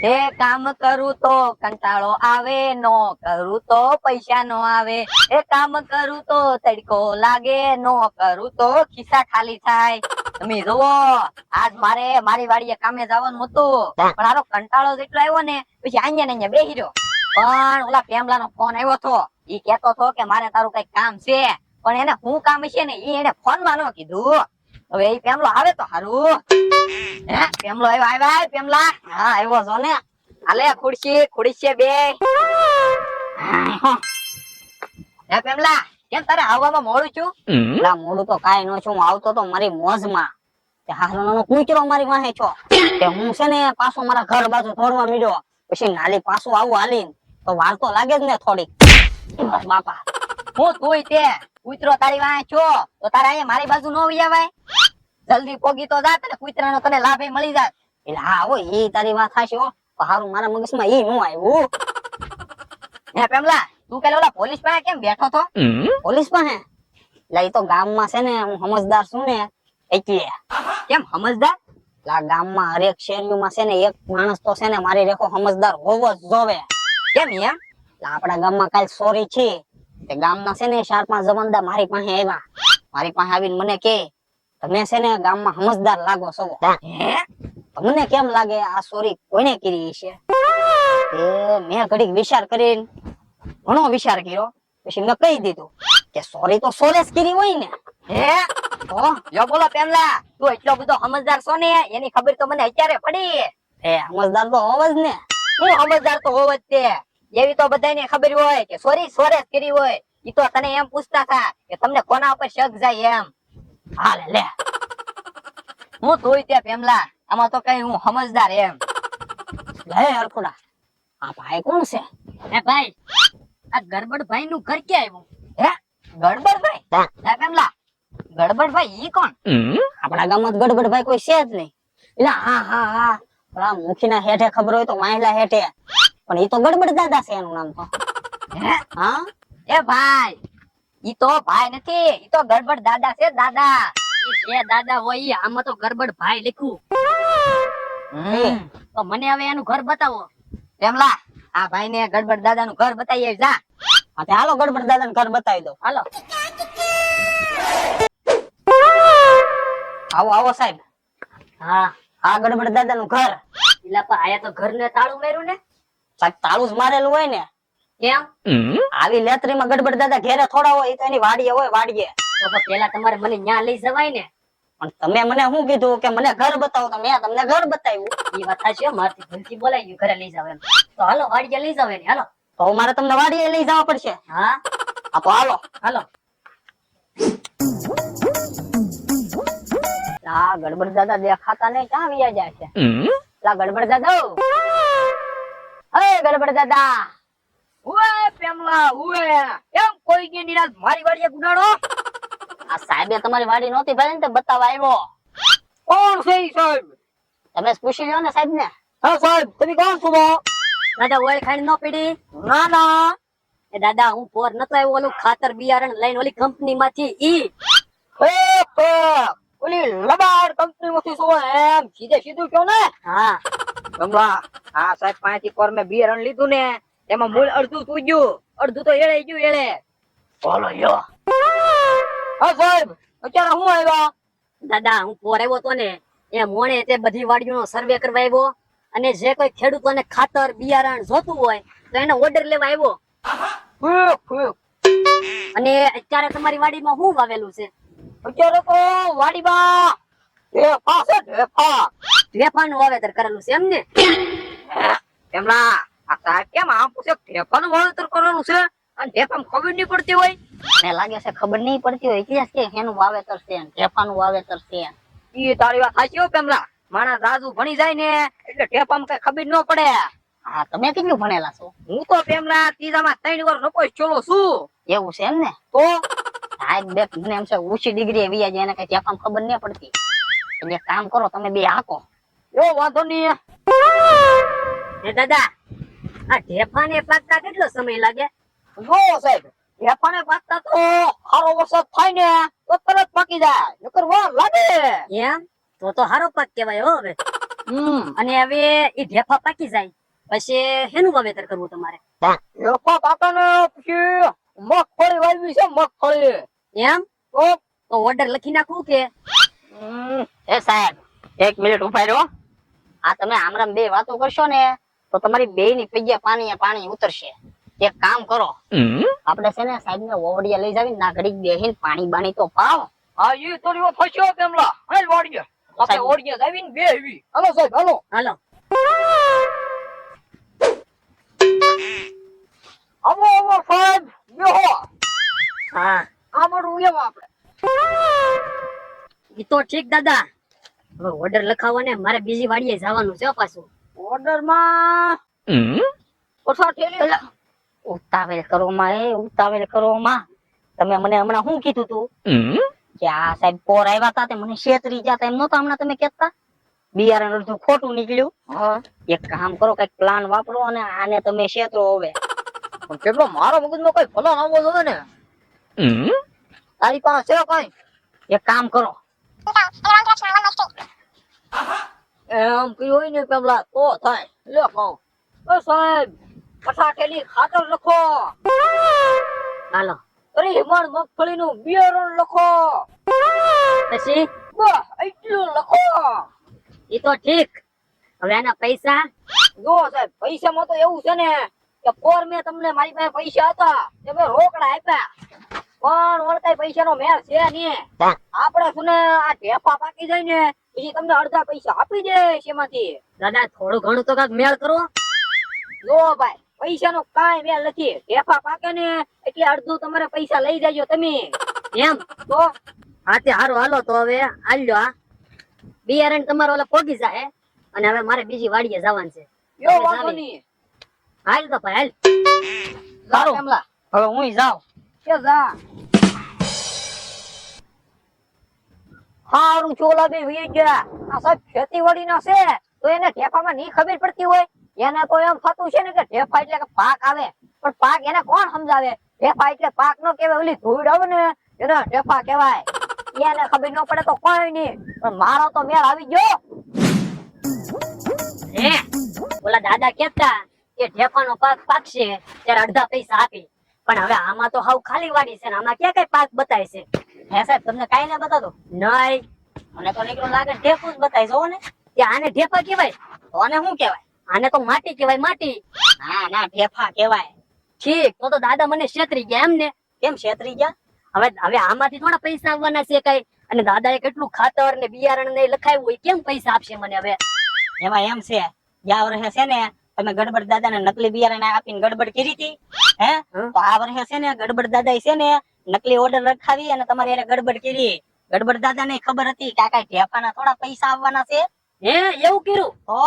એ કામ કરું તો કંટાળો આવે, નો કરું તો પૈસા નો આવે. એ કામ કરું તો તડકો લાગે, નો કરું તો ખિસ્સા ખાલી થાય. તમે જોવો, આજ મારે મારી વાડીએ કામે જવાનું હતું, પણ આરો કંટાળો જેટલો આવ્યો ને, પછી અહીંયા ને બેહી રહ્યો. પણ ઓલા પેમલા નો ફોન આવ્યો હતો. ઈ કેતો હતો કે મારે તારું કઈ કામ છે, પણ એને શું કામ છે ને ઈ એને ફોન માં ન કીધું. હવે ઈ પેમલો આવે તો હારું. હે પેમલો આવ્યો પેમલા? હા આવ્યો છો ને. હાલે ખુરશી બે. હે પેમલા, કેમ તારે આવવામાં મોડું છું? લા મોડું તો કાઈ ન છું, હું આવતો તો મારી મોજમાં. તે હારનો કૂતરો મારી વાહે છો. તે હું છે ને પાછો મારા ઘર બાજુ દોડવા મીડ્યો. પછી નાલી પાછું આવું હાલીને તો વાર તો લાગે જ ને થોડીક. બાપા હું તુંય તે કૂતરો તારી વાહે છો તો તારે અહીંયા મારી બાજુ ન આવી આવાય? જલ્દી પોગી તો જા, તને કૂતરાનો તને લાભ મળી જાય. એટલે હા હો, ઈ તારી વાત થાશે હો. હારું મારા મગજમાં ઈ નો આવ્યું. હે પેમલા, તું કે ઓલા પોલીસ પાસે કેમ બેઠો તો? પોલીસ પાસે? લા ઈ તો ગામમાં છે ને હું સમજદાર છું ને એટલે. કેમ સમજદાર? લા ગામમાં હરેક શેરીમાં છે ને એક માણસ તો છે ને મારી રેખો સમજદાર હોવો જ જોવે. કેમ એમ? લા આપડા ગામમાં કાલ ચોરી છે, તે ગામના છે ને 4-5 જવાનદાર મારી પાસે આવ્યા. મારી પાસે આવીને મને કે તમે છે ને ગામમાં સમજદાર લાગો છો. હે? મને કેમ લાગે આ ચોરી કોઈને કરી છે? મેં ઘડીક વિચાર કરીને ઘણો વિચાર કર્યો, પછી મેં કહી દીધું કે ચોરી તો સોરેશ કરી હોય ને. હે? તો યો બોલો પેમલા, તું એટલો બધો સમજદાર છો ને, એની ખબર તો મને અત્યારે પડી. સમજદાર તો હોવ જ ને. હું સમજદાર તો હોવ જ તે. એવી તો બધાને ખબર હોય કે સોરી સોરેશ કરી હોય. ઈ તો તને એમ પૂછતા હતા કે તમને કોના ઉપર શક જાય એમ. હાલે લે, હું તોય તે પેમલા, આમાં તો કઈ હું સમજદાર એમ. લે હરખુડા, આ ભાઈ કોણ છે? હે ભાઈ, આ ગડબડભાઈ નું ઘર ક્યાં આવ્યું? હે ગડબડભાઈ? હે પેમલા, ગડબડભાઈ ઈ કોણ? આપડા ગામમાં ગડબડભાઈ કોઈ છે જ નહીં. એટલે હા પેલા મુખીના હેઠે ખબર હોય તો માહિલા હેઠે, પણ ઈ તો ગડબડ દાદા છે એનું નામ તો. હે? હા એ ભાઈ, ઈ તો ભાઈ નથી, ઈ તો ગડબડ દાદા છે દાદા. જે દાદા હોય ઈ આમાં તો ગડબડ ભાઈ લખ્યું. તો મને હવે એનું ઘર બતાવો. પેમલા, આ ભાઈ ને ગડબડ દાદા નું ઘર બતાવી જા. હા હાલો ગડબડ દાદા નું ઘર બતાવી દો. હાલો આવો આવો સાહેબ. હા આ ગડબડ દાદા નું ઘર. એટલે આયા તો ઘર ને તાળું માર્યું ને? સાહેબ તાળું જ મારેલું હોય ને. કેમ? આવી લેતરીમાં ગડબડ દાદા ઘેરે થોડા હોય, તો એની વાડીએ હોય વાડીએ. તો પેલા તમારે મને ન્યા લઈ જવાય ને. પણ તમે મને શું કીધું કે મને ઘર બતાવો, તો મેં તમને ઘર બતાવ્યું. એ વાત છે, મારથી ભૂલથી બોલાઈ ગયું ઘરે લઈ જાવ એમ. તો હાલો વાડીએ લઈ જાવ એને. હાલો તો મારે તમને વાડીએ લઈ જવા પડશે. હા તો હાલો હાલો. આ ગડબડ દાદા દેખાતા નહીં, ક્યાં વ્યા જાય છે? લા ગડબડ દાદા, અરે ગડબડ દાદા. ઉએ પેમલા ઉએ, એમ કોઈ કે નિરાજ મારી વાડીએ ગુડાડો? આ સાહેબે તમારી વાડી નહોતી ભાઈ ને તે બતાવવા આવ્યો. કોણ છે ઈ સાહેબ? તમે પૂછી લ્યો ને સાહેબ ને. હા સાહેબ, તમે કોણ છો? દાદા ઓય ખાઈ નો પડી? ના ના એ દાદા, હું પોર નતો આવ્યો ઓલું ખાતર બિયારણ લઈને ઓલી કંપની માંથી. ઈ ઓલી લબાડ કંપની માંથી છો એમ સીધે સીધું કયો ને. હા કમલા, આ સાહેબ પાસેથી પર મે બિયારણ લીધું ને, એમાં મૂળ અડધું túજ્યું, અડધું તો એળે ગયું એળે. બોલો યો. હા સાહેબ, અત્યારે હું આવ્યા? દાદા હું પોર આવ્યો તો ને, એ મોણે તે બધી વાડીઓનો સર્વે કરવા આવ્યો, અને જે કોઈ ખેડૂતોને ખાતર બિયારણ જોતું હોય તો એને ઓર્ડર લેવા આવ્યો. અને અત્યારે તમારી વાડીમાં શું વાવેલું છે? અત્યારે તો વાડીમાં ઢેફાનું વાવેતર કરેલું છે એમ ને? એમલા આ સાહેબ કેમ આમ પૂછે ઢેફાનું વાવેતર કરેલું છે અને ઢેફામાં ખબર નહીં પડતી હોય? મને લાગે છે ખબર નહીં પડતી હોય એટલે કે એનું વાવેતર છે, ઢેફાનું વાવેતર છે. ઈ તારી વાત સાચી હો પેમલા, માણસ રાજુ ભણી જાય ને એટલે ઢેફામાં કઈ ખબર ન પડે. હા તમે કેટલું ભણેલા છો? હું તો પેમલા ત્રીજામાં 3 વાર નકોશ ચોલો છું. એવું છે એમ ને? તો સાહેબ બે મને એમ છે ઊંચી ડિગ્રી એવી જાય એને કઈ ઢેફામાં ખબર નહીં પડતી. એટલે કામ કરો તમે બે હાકો. યો વાંધો નહીં. હે દાદા, આ ઢેફાને પાકતા કેટલો સમય લાગે? જો સાહેબ, ઢેફાને પાકતા તો સારો વરસાદ થાય ને તો તરત પાકી જાય, નકર વાર લાગે. એમ? તો હારો પાક કહેવાય હો. હવે અને હવે એ ઢેફા પાકી જાય પછી હેનું વાવેતર કરવું તમારે? ઢેફા પાકાને પછી મગફળી વાવી છે, મગફળી. એમ તો ઓર્ડર લખી નાખું કે? એ સાહેબ 1 મિનિટ ઉભા રહ્યો. આ તમે આમરામ બે વાતો કરશો ને તો તમારી બેયની પૈયા પાણી ઉતરશે. એક કામ કરો, આપણે છે ને સાહેબ ને ઓવડિયા લઈ જાવી ના ઘડીક બેહીને પાણી બાણી તો પાવ. હા ઈ તો રહ્યો ફસ્યો પેમલા. હાલ વાડીએ આપણે ઓડિયા જાવીને બે હેવી. હાલો સાહેબ હાલો. હાલો. આવો સાહેબ બેહો. હા આ મારું એવા આપણે. ઈ તો ઠીક દાદા, હવે ઓર્ડર લખાવો ને મારે બીજી વાડીએ જવાનું છે પાછું. ઓર્ડર માં ઓછા ઠેલી ઉતાવળ કરો માં, ઉતાવળ કરો માં. તમે મને હમણાં શું કીધું તું કે આ સાહેબ પોર આવ્યા હતા તે મને છેતરી જતા એમ નતો હમણાં તમે કહેતા? બિયારણ અડધું ખોટું નીકળ્યું. હા એક કામ કરો, કઈક પ્લાન વાપરો અને આને તમે છેતરો. હવે પણ કેટલો મારો મગજમાં કઈ ફલાણ આવવો જોઈએ ને. તારી પાસે છે કઈ? એક કામ કરો, એમ કઈ હોય ને પેમલા તો થાય. લે કહું ઓ સાહેબ પછા ઠેલી ખાતર લખો. હાલો. અરે હિમાન મગફળી નું બિયારણ લખો. પછી બસ એટલું લખો. ઈ તો ઠીક, હવે આના પૈસા? જો સાહેબ પૈસામાં તો એવું છે ને કે પોર મેં તમને મારી પાસે પૈસા હતા તે મેં રોકડા આપ્યા, પણ ઓળખાય પૈસા નો મેળ છે નહીં. આપણે શું ને આ ઢેફા પાકી જાય ને પછી તમને અડધા પૈસા આપી દે એમાંથી. દાદા થોડું ઘણું તો કાંઈક મેળ કરો. જો ભાઈ પૈસા નો કાંઈ મેળ નથી. ઢેફા પાકે ને એટલે અડધું તમારે પૈસા લઈ જાજો તમે. એમ તો હા તે હારું, હાલો તો હવે આલ્યો. આ બિયારણ તમારો ઓલા પોગી જાય અને હવે મારે બીજી વાડીએ જવાનું છે. યો વાંધો નહીં. હાલ તો ભાઈ હાલ. સારું. પેમલા હવે હું જાઉં. કે જા. હારું ચોલા બે વી ગયા. આ સાહેબ ખેતીવાડી ના છે તો એને ઢેફામાં નહીં ખબર પડતી હોય. એને તો એમ થતું છે ને કે ઢેફા એટલે કે પાક આવે, પણ પાક એને કોણ સમજાવે? ઢેફા એટલે પાક નો કહેવાય, ઓલી ધૂળ આવે ને એને ઢેફા કહેવાય. એને ખબર ન પડે તો કોઈ નહીં, પણ મારો તો મેળ આવી ગયો. હે ઓલા દાદા કેતા કે ઢેફાનો પાક પાકશે ત્યારે અડધા પૈસા આપી, પણ હવે આમાં તો હાવ ખાલી વાડી છે ને આમાં ક્યાં કઈ પાક બતાય છે? હે સાહેબ તમને કાઈ ના બતાતો? નહીં. મને તો નીકળું લાગે ઢેફું જ બતાય જો ને. કે આને ઢેફા કહેવાય? તો આને શું કહેવાય? આને તો માટી કહેવાય, માટી. ના ના ઢેફા કહેવાય. ઠીક, તો દાદા મને છેતરી ગયા એમ ને? કેમ છેતરી ગયા? હવે આમાંથી થોડા પૈસા આવવાના છે કઈ? અને દાદાએ કેટલું ખાતર ને બિયારણ ને લખાવ્યું હોય, કેમ પૈસા આપશે મને હવે? એમાં એમ છે ગયા વર્ષે છે ને તમે ગડબડ દાદાને નકલી બિયારણ આપીને ગડબડ કરી હતી હે, તો આ વર્ષે છે ને ગડબડ દાદા છે ને નકલી ઓર્ડર રખાવી અને તમારે એને ગડબડ કરી. ગડબડ દાદાને ખબર હતી કે આ કઈ ઢેફાના થોડા પૈસા આવવાના છે. હે એવું કર્યું? તો